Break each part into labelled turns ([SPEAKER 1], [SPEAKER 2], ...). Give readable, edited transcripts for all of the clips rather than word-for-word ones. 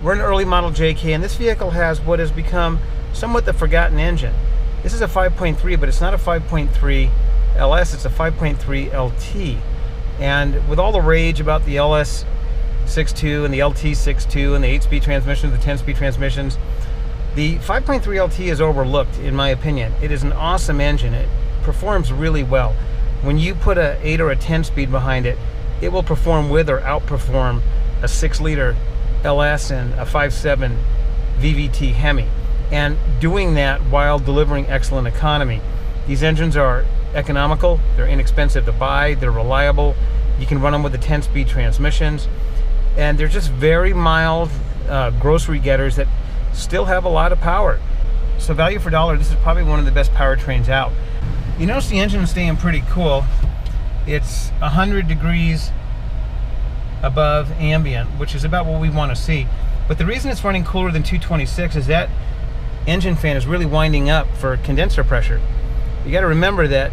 [SPEAKER 1] We're an early model JK, and this vehicle has what has become somewhat the forgotten engine. This is a 5.3, but it's not a 5.3 LS, it's a 5.3 LT. And with all the rage about the LS 6.2 and the LT 6.2 and the 8-speed transmissions, the 10-speed transmissions, the 5.3 LT is overlooked, in my opinion. It is an awesome engine. It performs really well. When you put a 8 or a 10-speed behind it, it will perform with or outperform a 6-liter LS and a 5.7 VVT Hemi, and doing that while delivering excellent economy. These engines are economical, they're inexpensive to buy, they're reliable. You can run them with the 10-speed transmissions, and they're just very mild grocery getters that still have a lot of power. So value for dollar, this is probably one of the best powertrains out. You notice the engine is staying pretty cool. It's 100 degrees above ambient, which is about what we want to see. But the reason it's running cooler than 226 is that engine fan is really winding up for condenser pressure. You got to remember that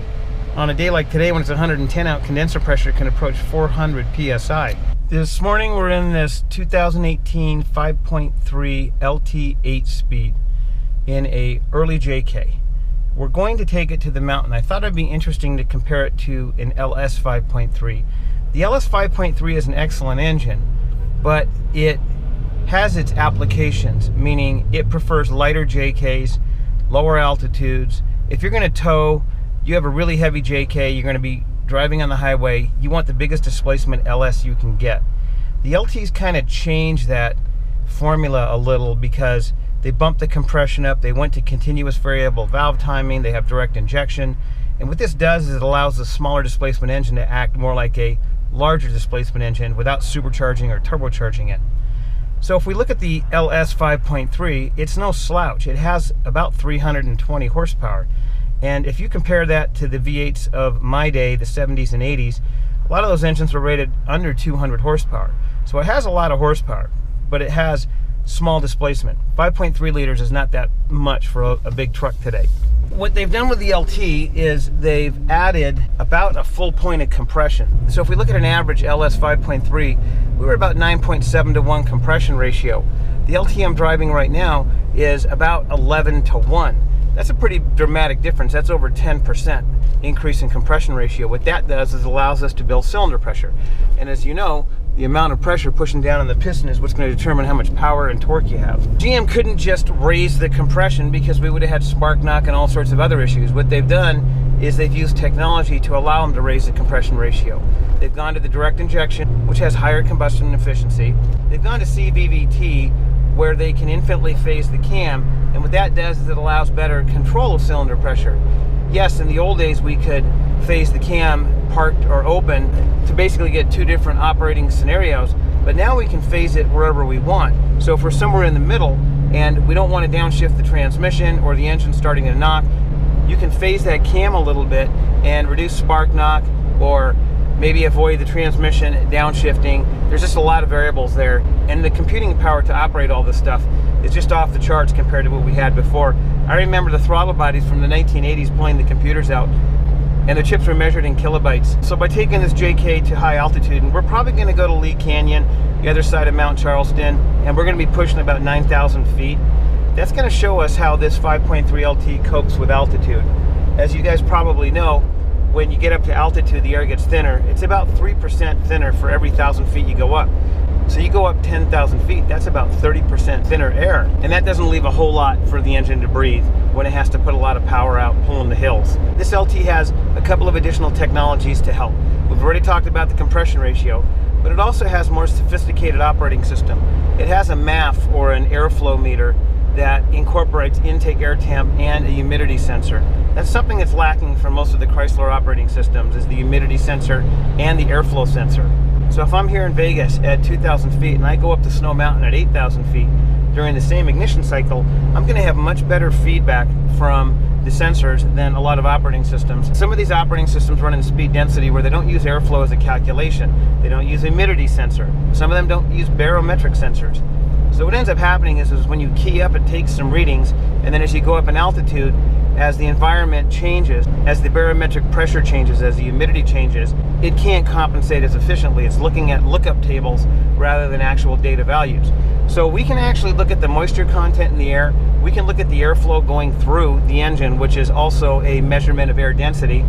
[SPEAKER 1] on a day like today when it's 110 out, condenser pressure can approach 400 psi. This morning we're in this 2018 5.3 LT 8-speed in a early JK. We're going to take it to the mountain. I thought it'd be interesting to compare it to an LS 5.3. The LS 5.3 is an excellent engine, but it has its applications, meaning it prefers lighter JKs, lower altitudes. If you're going to tow, you have a really heavy JK, you're going to be driving on the highway, you want the biggest displacement LS you can get. The LTs kind of changed that formula a little because they bumped the compression up, they went to continuous variable valve timing, they have direct injection, and what this does is it allows the smaller displacement engine to act more like a larger displacement engine without supercharging or turbocharging it. So if we look at the LS 5.3, it's no slouch. It has about 320 horsepower. And if you compare that to the V8s of my day, the 70s and 80s, a lot of those engines were rated under 200 horsepower. So it has a lot of horsepower, but it has small displacement. 5.3 liters is not that much for a big truck today. What they've done with the LT is they've added about a full point of compression. So if we look at an average LS 5.3, we were about 9.7 to 1 compression ratio. The LT I'm driving right now is about 11 to 1. That's a pretty dramatic difference. That's over 10% increase in compression ratio. What that does is it allows us to build cylinder pressure. And as you know, the amount of pressure pushing down on the piston is what's going to determine how much power and torque you have. GM couldn't just raise the compression because we would have had spark knock and all sorts of other issues. What they've done is they've used technology to allow them to raise the compression ratio. They've gone to the direct injection, which has higher combustion efficiency. They've gone to CVVT, where they can infinitely phase the cam, and what that does is it allows better control of cylinder pressure. Yes, in the old days we could phase the cam parked or open to basically get two different operating scenarios, but now we can phase it wherever we want. So if we're somewhere in the middle and we don't want to downshift the transmission or the engine starting to knock, you can phase that cam a little bit and reduce spark knock or maybe avoid the transmission downshifting. There's just a lot of variables there, and the computing power to operate all this stuff is just off the charts compared to what we had before. I remember the throttle bodies from the 1980s pulling the computers out, and the chips were measured in kilobytes. So by taking this JK to high altitude, and we're probably going to go to Lee Canyon, the other side of Mount Charleston, and we're going to be pushing about 9,000 feet. That's going to show us how this 5.3 LT copes with altitude. As you guys probably know, when you get up to altitude, the air gets thinner. It's about 3% thinner for every 1,000 feet you go up. So you go up 10,000 feet, that's about 30% thinner air. And that doesn't leave a whole lot for the engine to breathe when it has to put a lot of power out pulling the hills. This LT has a couple of additional technologies to help. We've already talked about the compression ratio, but it also has more sophisticated operating system. It has a MAF, or an airflow meter, that incorporates intake air temp and a humidity sensor. That's something that's lacking from most of the Chrysler operating systems, is the humidity sensor and the airflow sensor. So if I'm here in Vegas at 2,000 feet and I go up to Snow Mountain at 8,000 feet during the same ignition cycle, I'm going to have much better feedback from the sensors than a lot of operating systems. Some of these operating systems run in speed density where they don't use airflow as a calculation. They don't use a humidity sensor. Some of them don't use barometric sensors. So what ends up happening is when you key up, it takes some readings, and then as you go up in altitude, as the environment changes, as the barometric pressure changes, as the humidity changes, it can't compensate as efficiently. It's looking at lookup tables rather than actual data values. So we can actually look at the moisture content in the air. We can look at the airflow going through the engine, which is also a measurement of air density.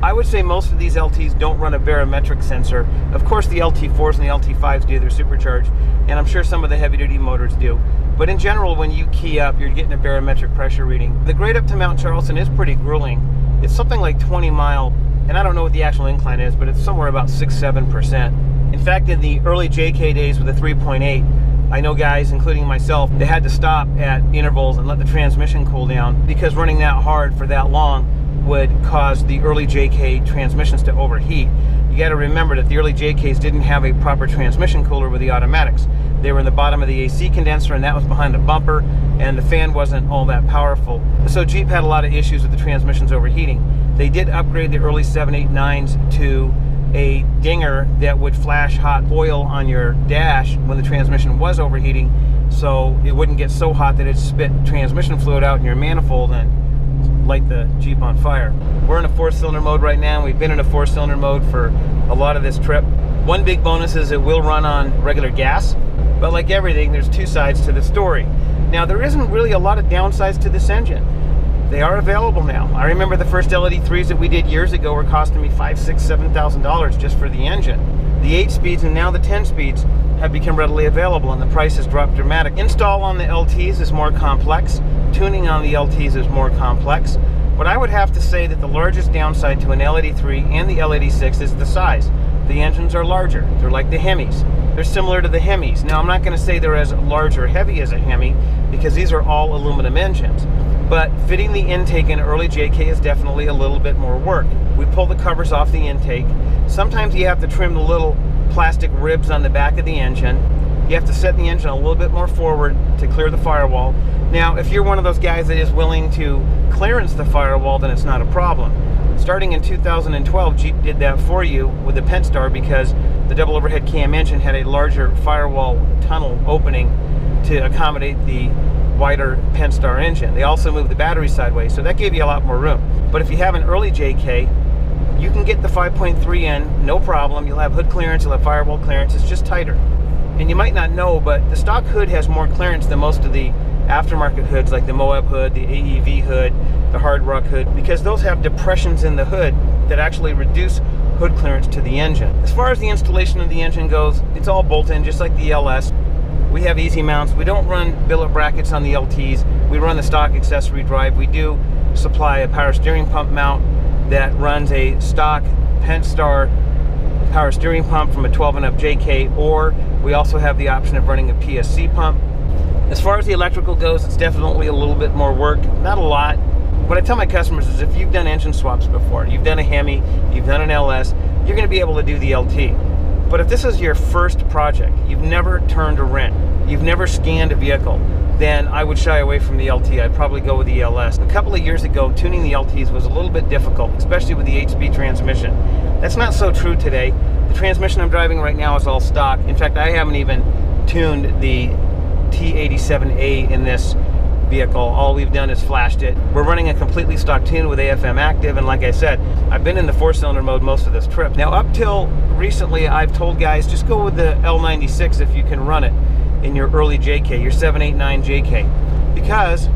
[SPEAKER 1] I would say most of these LTs don't run a barometric sensor. Of course, the LT4s and the LT5s do, they're supercharged, and I'm sure some of the heavy-duty motors do. But in general, when you key up, you're getting a barometric pressure reading. The grade up to Mount Charleston is pretty grueling. It's something like 20 mile, and I don't know what the actual incline is, but it's somewhere about 6-7%. In fact, in the early JK days with a 3.8, I know guys, including myself, they had to stop at intervals and let the transmission cool down because running that hard for that long would cause the early JK transmissions to overheat. You got to remember that the early JKs didn't have a proper transmission cooler with the automatics. They were in the bottom of the AC condenser, and that was behind the bumper, and the fan wasn't all that powerful. So Jeep had a lot of issues with the transmissions overheating. They did upgrade the early 789s to a dinger that would flash hot oil on your dash when the transmission was overheating, so it wouldn't get so hot that it spit transmission fluid out in your manifold and light the Jeep on fire. We're in a 4-cylinder mode right now. We've been in a 4-cylinder mode for a lot of this trip. One big bonus is it will run on regular gas, but like everything, there's two sides to the story. Now, there isn't really a lot of downsides to this engine. They are available now. I remember the first L83s that we did years ago were costing me $5,000, $6,000, $7,000 just for the engine. The 8 speeds and now the 10 speeds have become readily available, and the price has dropped dramatically. Install on the LTs is more complex. Tuning on the LTs is more complex. But I would have to say that the largest downside to an L83 and the L86 is the size. The engines are larger. They're like the Hemis. They're similar to the Hemis. Now, I'm not going to say they're as large or heavy as a Hemi because these are all aluminum engines. But fitting the intake in early JK is definitely a little bit more work. We pull the covers off the intake. Sometimes you have to trim the little plastic ribs on the back of the engine. You have to set the engine a little bit more forward to clear the firewall. Now, if you're one of those guys that is willing to clearance the firewall, then it's not a problem. Starting in 2012, Jeep did that for you with the Pentastar because the double overhead cam engine had a larger firewall tunnel opening to accommodate the wider Pentastar engine. They also moved the battery sideways, so that gave you a lot more room. But if you have an early JK, you can get the 5.3 in, no problem. You'll have hood clearance, you'll have firewall clearance, it's just tighter. And you might not know, but the stock hood has more clearance than most of the aftermarket hoods, like the Moab hood, the AEV hood, the Hard Rock hood, because those have depressions in the hood that actually reduce hood clearance to the engine. As far as the installation of the engine goes, it's all bolt-in, just like the LS. We have easy mounts. We don't run billet brackets on the LTs. We run the stock accessory drive. We do supply a power steering pump mount that runs a stock Pentastar power steering pump from a 12 and up JK, or we also have the option of running a PSC pump. As far as the electrical goes, it's definitely a little bit more work, not a lot. What I tell my customers is if you've done engine swaps before, you've done a Hemi, you've done an LS, you're going to be able to do the LT. But if this is your first project, you've never turned a wrench, you've never scanned a vehicle, then I would shy away from the LT. I'd probably go with the LS. A couple of years ago, tuning the LTs was a little bit difficult, especially with the 8-speed transmission. That's not so true today. The transmission I'm driving right now is all stock. In fact, I haven't even tuned the T87A in this vehicle. All we've done is flashed it. We're running a completely stock tune with AFM active, and like I said, I've been in the 4-cylinder mode most of this trip. Now, up till recently, I've told guys, just go with the L96 if you can run it in your early JK, your 789 JK, because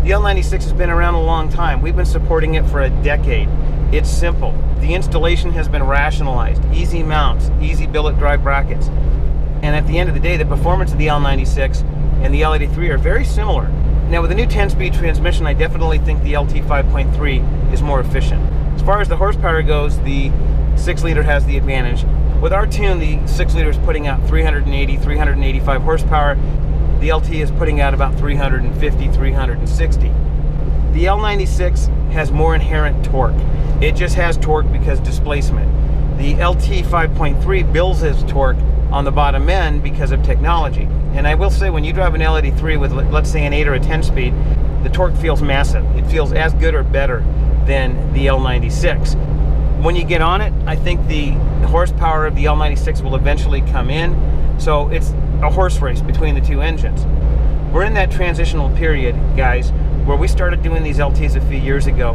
[SPEAKER 1] the L96 has been around a long time. We've been supporting it for a decade. It's simple. The installation has been rationalized. Easy mounts, easy billet drive brackets. And at the end of the day, the performance of the L96 and the L83 are very similar. Now, with the new 10-speed transmission, I definitely think the LT 5.3 is more efficient. As far as the horsepower goes, the 6-liter has the advantage. With our tune, the 6-liter is putting out 380, 385 horsepower. The LT is putting out about 350, 360. The L96 has more inherent torque. It just has torque because displacement. The LT 5.3 builds its torque on the bottom end because of technology. And I will say, when you drive an L83 with, let's say, an 8 or a 10 speed, the torque feels massive. It feels as good or better than the L96. When you get on it, I think the horsepower of the L96 will eventually come in. So it's a horse race between the two engines. We're in that transitional period, guys, where we started doing these LTs a few years ago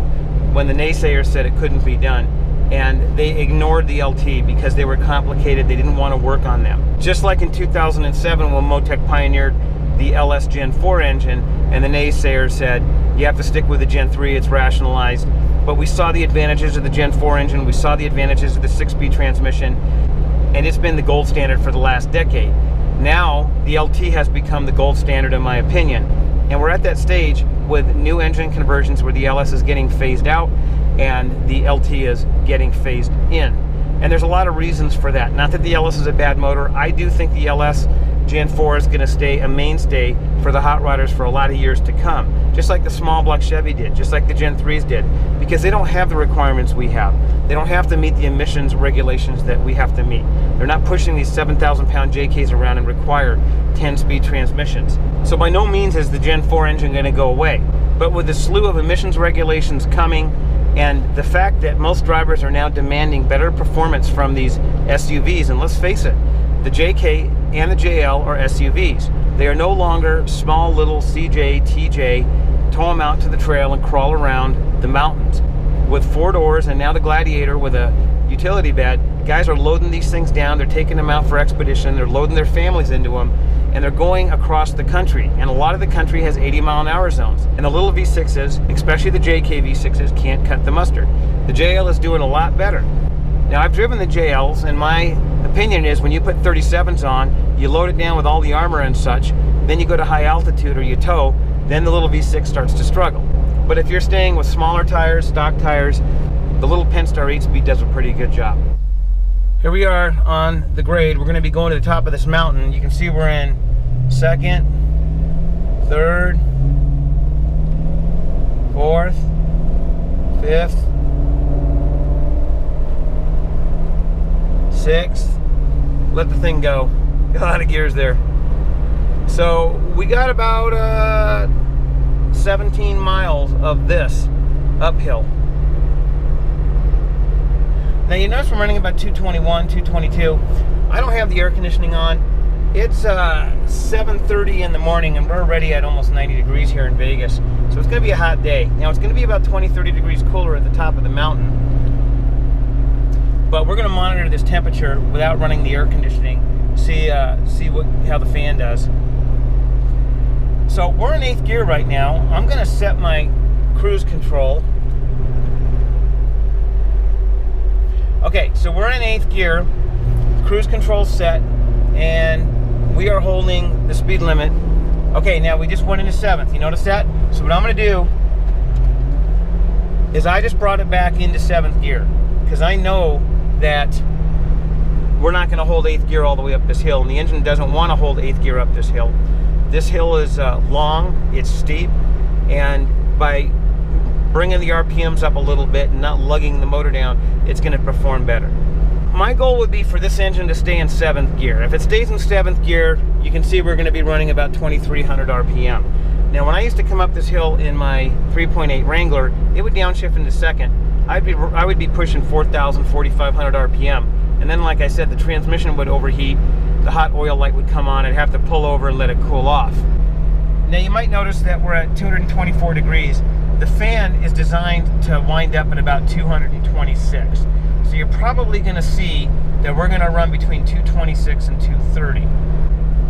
[SPEAKER 1] when the naysayers said it couldn't be done, and they ignored the LT because they were complicated. They didn't want to work on them. Just like in 2007 when Motec pioneered the LS Gen 4 engine, and the naysayers said you have to stick with the Gen 3, it's rationalized. But we saw the advantages of the Gen 4 engine, we saw the advantages of the 6-speed transmission, and it's been the gold standard for the last decade. Now the LT has become the gold standard in my opinion, and we're at that stage with new engine conversions where the LS is getting phased out and the LT is getting phased in. And there's a lot of reasons for that. Not that the LS is a bad motor. I do think the LS Gen 4 is going to stay a mainstay for the hot rodders for a lot of years to come. Just like the small block Chevy did, just like the Gen 3s did, because they don't have the requirements we have. They don't have to meet the emissions regulations that we have to meet. They're not pushing these 7,000-pound JKs around and require 10-speed transmissions. So by no means is the Gen 4 engine going to go away. But with the slew of emissions regulations coming, and the fact that most drivers are now demanding better performance from these SUVs, and let's face it, the JK and the JL are SUVs. They are no longer small little CJ, TJ, tow them out to the trail and crawl around the mountains. With 4 doors and now the Gladiator with a utility bed, guys are loading these things down, they're taking them out for expedition, they're loading their families into them, and they're going across the country. And a lot of the country has 80-mile-an-hour zones. And the little V6s, especially the JK V6s, can't cut the mustard. The JL is doing a lot better. Now, I've driven the JLs, and my opinion is when you put 37s on, you load it down with all the armor and such, then you go to high altitude or you tow, then the little V6 starts to struggle. But if you're staying with smaller tires, stock tires, the little Pentastar 8-speed does a pretty good job. Here we are on the grade. We're going to be going to the top of this mountain. You can see we're in 2nd, 3rd, 4th, 5th, 6th. Let the thing go. Got a lot of gears there. So we got about 17 miles of this uphill. Now you notice we're running about 221, 222. I don't have the air conditioning on. It's 7:30 in the morning and we're already at almost 90 degrees here in Vegas. So it's going to be a hot day. Now it's going to be about 20, 30 degrees cooler at the top of the mountain. But we're going to monitor this temperature without running the air conditioning, see how the fan does. So we're in 8th gear right now. I'm going to set my cruise control. Okay, so we're in 8th gear, cruise control set, and we are holding the speed limit. Okay, now we just went into 7th. You notice that? So what I'm going to do is I just brought it back into 7th gear because I know that we're not going to hold 8th gear all the way up this hill, and the engine doesn't want to hold 8th gear up this hill. This hill is long, it's steep, and by bringing the RPMs up a little bit and not lugging the motor down, it's going to perform better. My goal would be for this engine to stay in 7th gear. If it stays in 7th gear, you can see we're going to be running about 2,300 RPM. Now, when I used to come up this hill in my 3.8 Wrangler, it would downshift into 2nd. I would be pushing 4,000, 4,500 RPM. And then, like I said, the transmission would overheat, the hot oil light would come on, I'd have to pull over and let it cool off. Now, you might notice that we're at 224 degrees. The fan is designed to wind up at about 226. So you're probably going to see that we're going to run between 226 and 230.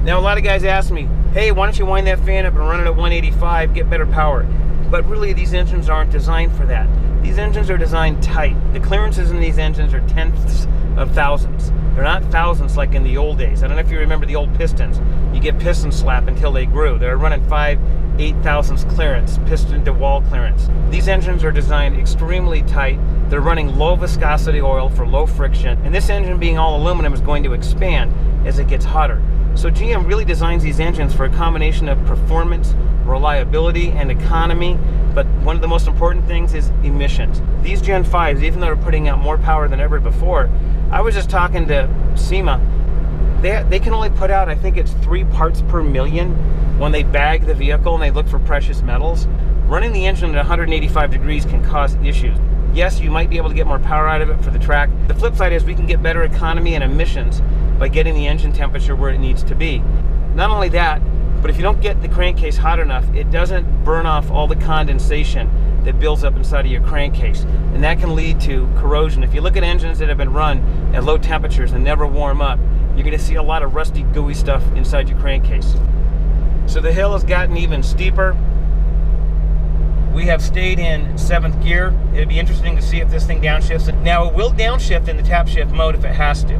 [SPEAKER 1] Now a lot of guys ask me, hey, why don't you wind that fan up and run it at 185, get better power? But really these engines aren't designed for that. These engines are designed tight. The clearances in these engines are tenths of thousandths. They're not thousandths like in the old days. I don't know if you remember the old pistons. You get piston slap until they grew. They're running 5/8 thousandths clearance, piston to wall clearance. These engines are designed extremely tight. They're running low viscosity oil for low friction. And this engine being all aluminum is going to expand as it gets hotter. So GM really designs these engines for a combination of performance, reliability, and economy. But one of the most important things is emissions. These Gen 5s, even though they're putting out more power than ever before, I was just talking to SEMA, they can only put out, I think it's 3 parts per million when they bag the vehicle and they look for precious metals. Running the engine at 185 degrees can cause issues. Yes, you might be able to get more power out of it for the track. The flip side is we can get better economy and emissions by getting the engine temperature where it needs to be. Not only that, But if you don't get the crankcase hot enough, it doesn't burn off all the condensation that builds up inside of your crankcase. And that can lead to corrosion. If you look at engines that have been run at low temperatures and never warm up, you're going to see a lot of rusty, gooey stuff inside your crankcase. So the hill has gotten even steeper. We have stayed in 7th gear. It'd be interesting to see if this thing downshifts. Now it will downshift in the tap shift mode if it has to,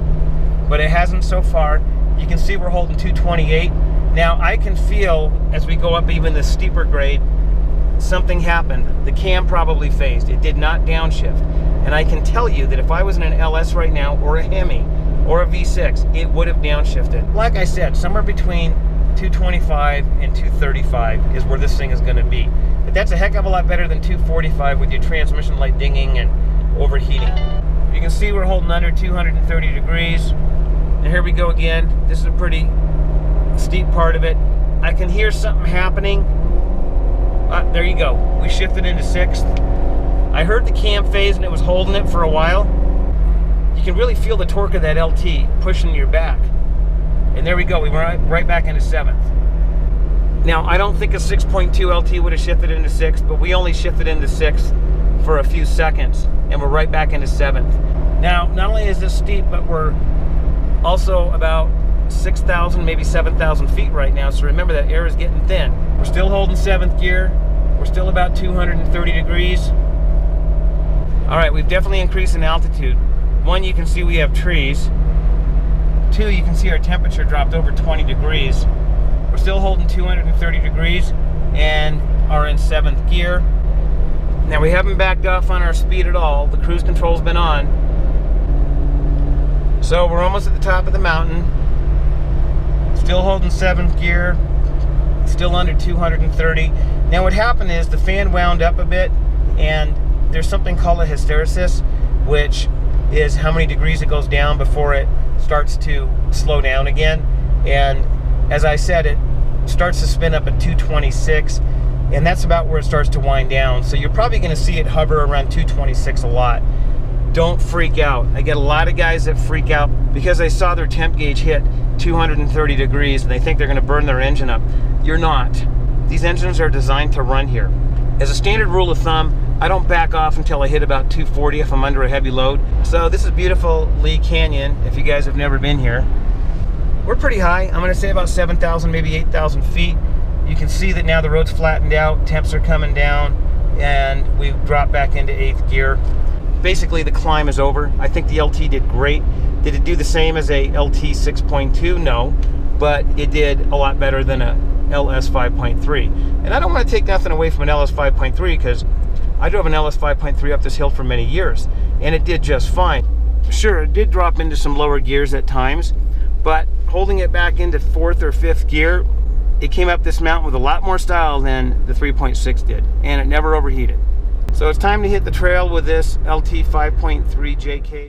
[SPEAKER 1] but it hasn't so far. You can see we're holding 228. Now I can feel as we go up even this steeper grade, something happened. The cam probably phased. It did not downshift. And I can tell you that if I was in an LS right now, or a Hemi, or a V6, it would have downshifted. Like I said, somewhere between 225 and 235 is where this thing is going to be. But that's a heck of a lot better than 245 with your transmission light dinging and overheating. You can see we're holding under 230 degrees. And here we go again. This is a pretty steep part of it. I can hear something happening. There you go. We shifted into 6th. I heard the cam phase and it was holding it for a while. You can really feel the torque of that LT pushing your back. And there we go. We went right back into 7th. Now, I don't think a 6.2 LT would have shifted into 6th, but we only shifted into 6th for a few seconds, and we're right back into 7th. Now, not only is this steep, but we're also about 6,000, maybe 7,000 feet right now, so remember that air is getting thin. We're still holding 7th gear. We're still about 230 degrees. All right, we've definitely increased in altitude. 1, you can see we have trees. 2, you can see our temperature dropped over 20 degrees. We're still holding 230 degrees and are in 7th gear. Now we haven't backed off on our speed at all. The cruise control's been on. So we're almost at the top of the mountain. Still holding 7th gear. Still under 230. Now what happened is the fan wound up a bit, and there's something called a hysteresis, which is how many degrees it goes down before it starts to slow down again. And as I said, it starts to spin up at 226, and that's about where it starts to wind down. So you're probably going to see it hover around 226 a lot. Don't freak out. I get a lot of guys that freak out because they saw their temp gauge hit 230 degrees and they think they're going to burn their engine up. You're not. These engines are designed to run here. As a standard rule of thumb, I don't back off until I hit about 240 if I'm under a heavy load. So this is beautiful Lee Canyon, if you guys have never been here. We're pretty high. I'm going to say about 7,000, maybe 8,000 feet. You can see that now the road's flattened out, temps are coming down, and we've dropped back into 8th gear. Basically, the climb is over. I think the LT did great. Did it do the same as a LT 6.2? No, but it did a lot better than a LS 5.3. And I don't want to take nothing away from an LS 5.3 because I drove an LS 5.3 up this hill for many years, and it did just fine. Sure, it did drop into some lower gears at times, but holding it back into 4th or 5th gear, it came up this mountain with a lot more style than the 3.6 did, and it never overheated. So it's time to hit the trail with this LT 5.3 JK.